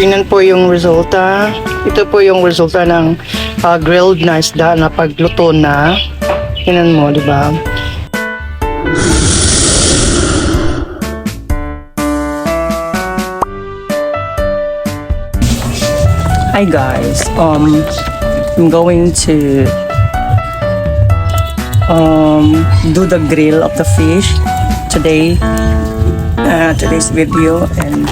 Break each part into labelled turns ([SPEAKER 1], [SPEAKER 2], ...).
[SPEAKER 1] Tingnan po yung resulta. Ito po yung resulta ng grilled na isda na pagluto na. Tingnan mo, di ba? Hi guys, I'm going to do the grill of the fish today. Today's video, and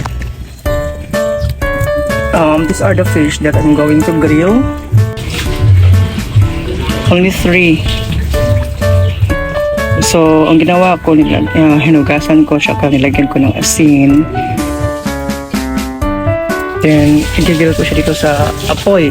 [SPEAKER 1] these are the fish that I'm going to grill. Only 3. So ang ginawa ko, hinugasan ko siya, nilagyan ko ng asin. Then, i-grill ko siya dito sa apoy.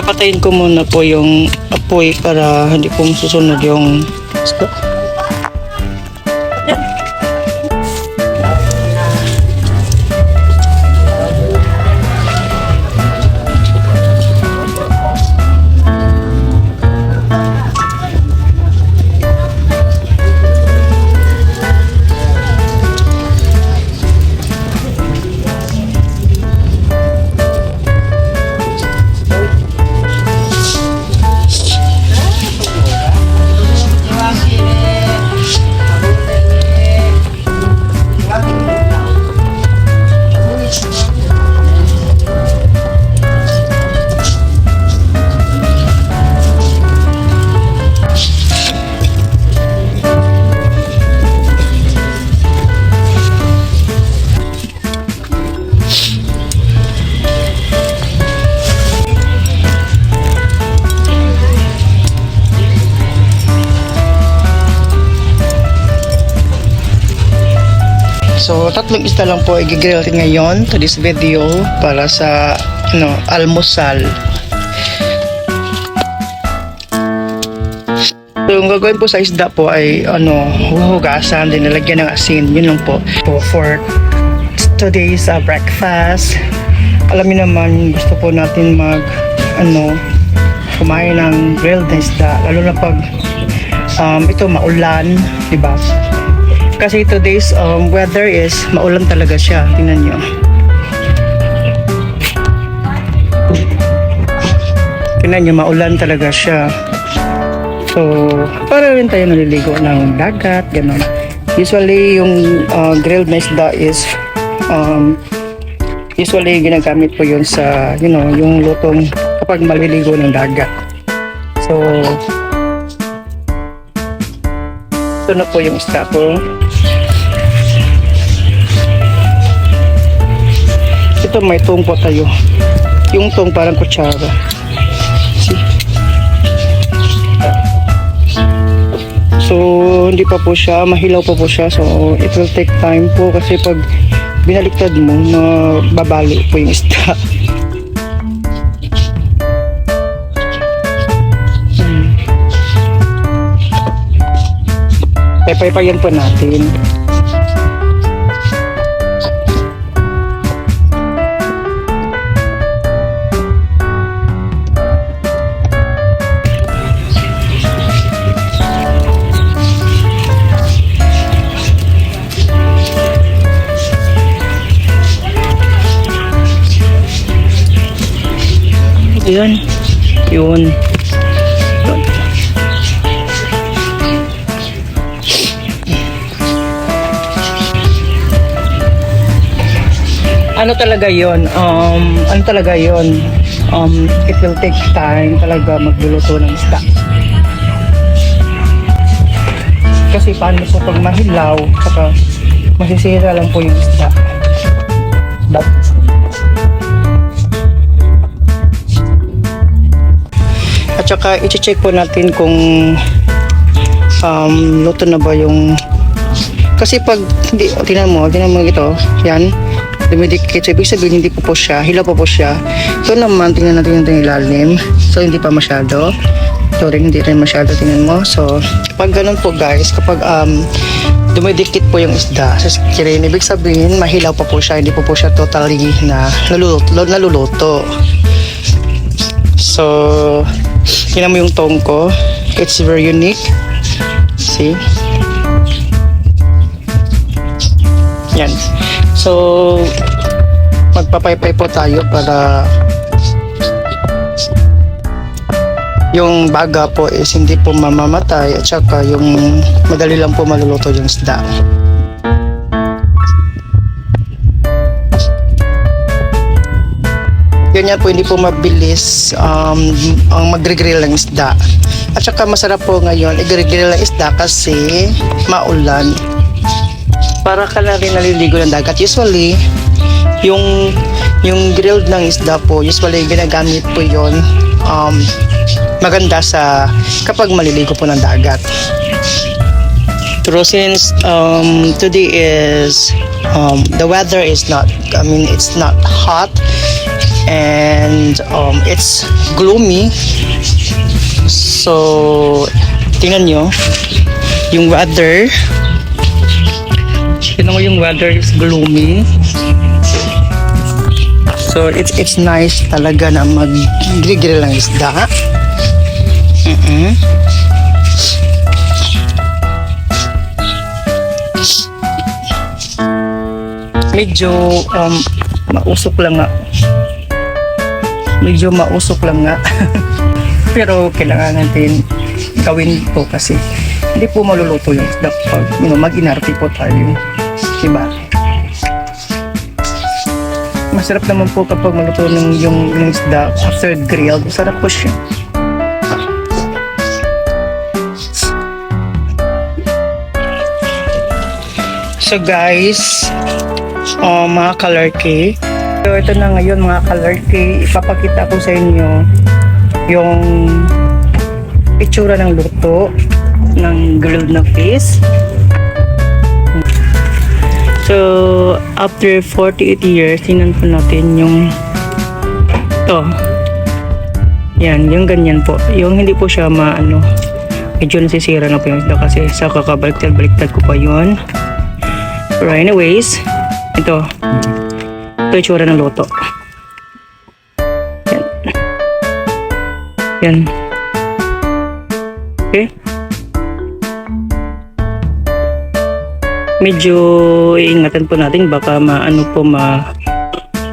[SPEAKER 1] Patayin ko muna po yung apoy para hindi po masusunod yung isda. So, tatlong isda lang po i-grill ngayon to this video para sa almusal. So, yung gagawin po sa isda po ay huhugasan, din nilagyan ng asin. Yun lang po. So, for today's breakfast, alam niyo naman, gusto po natin kumain ng grilled na isda, lalo na pag ito maulan, di ba? Kasi today's weather is maulan talaga siya. Tingnan nyo. Tingnan nyo, maulan talaga siya. So, para rin tayo naliligo ng dagat, gano'n. Usually, yung grilled na isda is usually ginagamit po yun sa, yung lutong kapag maliligo ng dagat. So, ito na po yung isda ko. Ito may tong po tayo. Yung tong parang kutsara. See? So, hindi pa po siya. Mahilaw pa po siya. So, it will take time po kasi pag binaliktad mo, babali po yung isda. Paypayan po natin. Ayan. Yun. Ano talaga yon? It will take time talaga magluluto ng isda. Kasi paano po pag mahilaw, saka masisira lang po yung isda. At saka i-check po natin kung luto na ba yung, kasi pag hindi, tingnan mo ito, yan, dumidikit. So, ibig sabihin, hindi po siya, hilaw pa po siya. Ito naman, tingnan natin yung ilalim. So, hindi pa masyado. ito rin, hindi rin masyado, tingnan mo. So, kapag ganun po guys, kapag dumidikit po yung isda sa skirin, ibig sabihin, mahilaw pa po siya, hindi po siya totally na naluluto. So, tingnan mo yung tong ko. It's very unique. See? Yan. So, magpapaypay po tayo para yung baga po is hindi po mamamatay at saka yung madali lang po maluluto yung isda. Ganyan po, hindi po mabilis ang magre-grill ng isda. At saka masarap po ngayon i-grill ng isda kasi maulan. Para ka na rin naliligo ng dagat. Usually, yung grilled ng isda po, usually ginagamit po yon maganda sa kapag maliligo po ng dagat. Pero since today is the weather is not, it's not hot and it's gloomy. So tingnan nyo yung weather. Tingnan mo yung weather is gloomy. So it's nice talaga na mag-grill ng isda. Medyo mausok lang nga. Pero kailangan natin gawin po kasi hindi po maluluto yung isda pag mag-inarte po tayo. Diba? Masarap naman po kapag maluto yung isda after grilled. Masarap po siya. So guys, mga color cake. So ito na ngayon mga color cake. Ipapakita ko sa inyo yung itsura ng luto ng grilled na fish. So after 48 years, tingnan po natin yung to. Yan, yung ganyan po. Yung hindi po siya medyo nasisira na po yung isda kasi sa kakabaliktad-baliktad ko pa yun. Pero anyways, ito itsura ng luto. Yan. Okay. Medyo iingatan po natin baka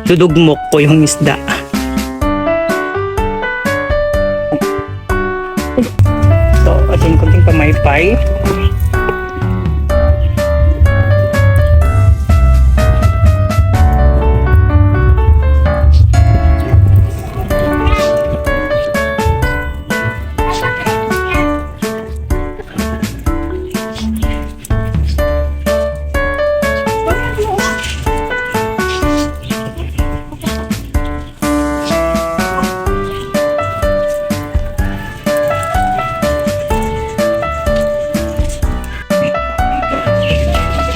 [SPEAKER 1] dudugmok po yung isda. So, atin kunting pamaypay.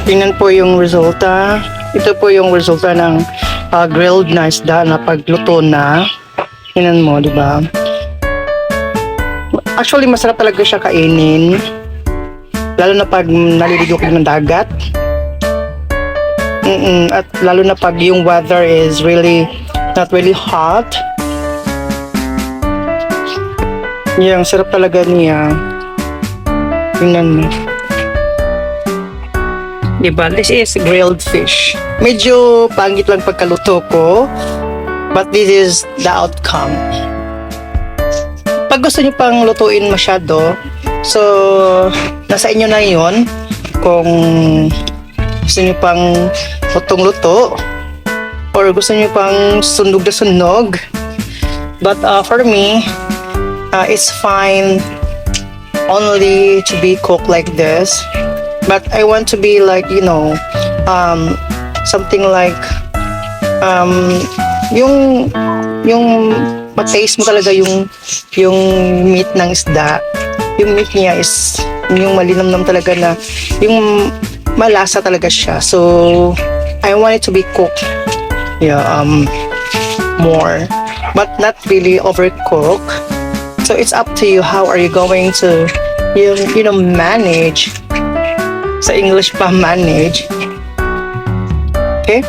[SPEAKER 1] Tingnan po yung resulta. Ito po yung resulta ng grilled na isda na pagluto na. Tingnan mo, di ba? Actually, masarap talaga siya kainin. Lalo na pag naliligo kayo ng dagat. At lalo na pag yung weather is not really hot. Yung sarap talaga niya. Tingnan mo. Diba? This is grilled fish. Medyo pangit lang pagkaluto ko, but this is the outcome. Pag gusto nyo pang lutuin masyado, so nasa inyo na yun. Kung gusto nyo pang lutong-luto or gusto nyo pang sunog na sunog. But for me, it's fine only to be cooked like this. But I want to be like, something like, yung mataste mo talaga yung meat ng isda. Yung meat niya is, yung malinamnam talaga na, yung malasa talaga siya. So, I want it to be cooked. Yeah, more. But not really overcooked. So it's up to you. How are you going to, manage? Sa English pa, manage. Okay?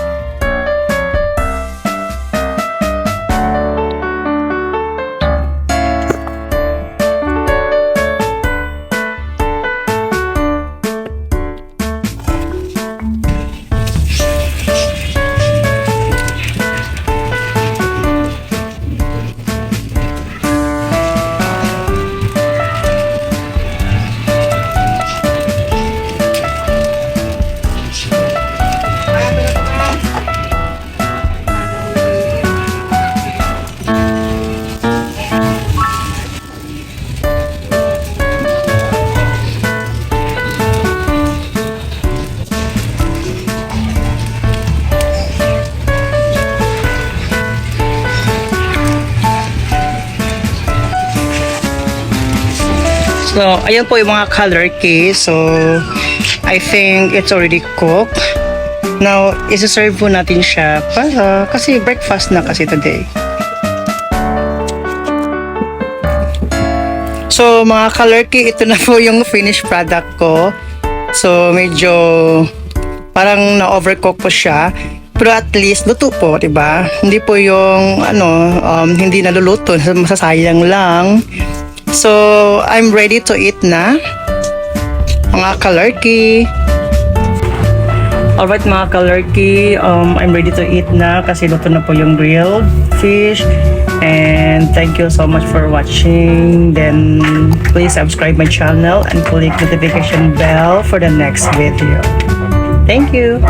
[SPEAKER 1] So, ayan po yung mga color key. So, I think it's already cooked. Now, isa-serve po natin siya kasi breakfast na kasi today. So, mga color key, ito na po yung finished product ko. So, medyo parang na-overcook po siya. Pero at least, luto po, diba? Hindi po yung, hindi naluluto, masasayang lang. So, I'm ready to eat na. Mga kalarki. Alright mga kalarki, I'm ready to eat na kasi luto na po yung grilled fish. And thank you so much for watching. Then, please subscribe my channel and click notification bell for the next video. Thank you.